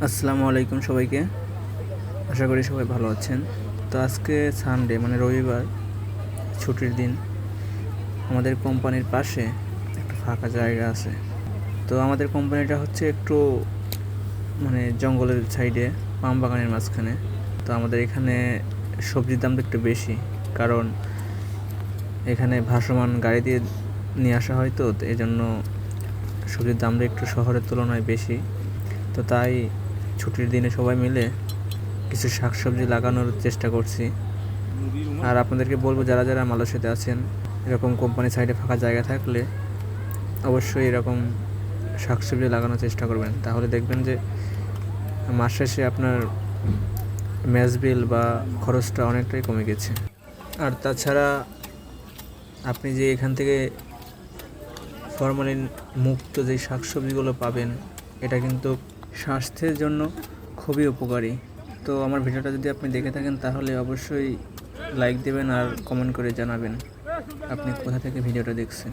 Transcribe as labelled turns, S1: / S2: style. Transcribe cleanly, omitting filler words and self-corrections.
S1: আসসালামু আলাইকুম সবাইকে। আশা করি সবাই ভালো আছেন। তো আজকে সানডে মানে রবিবার, ছুটির দিন। আমাদের কোম্পানির পাশে একটা ফাঁকা জায়গা আছে। তো আমাদের কোম্পানিটা হচ্ছে একটু মানে জঙ্গলের সাইডে, পাম বাগানের মাঝখানে। তো আমাদের এখানে সবজির দামটা একটু বেশি, কারণ এখানে ভাসমান গাড়ি দিয়ে নিয়ে আসা হয়। তো এই জন্য সবজির দামটা একটু শহরের তুলনায় বেশি। তো তাই ছুটির দিনে সবাই মিলে কিছু শাকসবজি লাগানোর চেষ্টা করছি। আর আপনাদেরকে বলবো, যারা যারা মালয়েশিয়াতে আছেন, এরকম কোম্পানি সাইডে ফাঁকা জায়গা থাকলে অবশ্যই এরকম শাকসবজি লাগানোর চেষ্টা করবেন। তাহলে দেখবেন যে মাস শেষে আপনার ম্যাচ বিল বা খরচটা অনেকটাই কমে গেছে। আর তাছাড়া আপনি যে এখান থেকে ফরমালিন মুক্ত যে শাকসবজিগুলো পাবেন, এটা কিন্তু স্বাস্থ্যের জন্য খুবই উপকারী। তো আমার ভিডিওটা যদি আপনি দেখে থাকেন তাহলে অবশ্যই লাইক দেবেন আর কমেন্ট করে জানাবেন আপনি কোথা থেকে ভিডিওটা দেখছেন।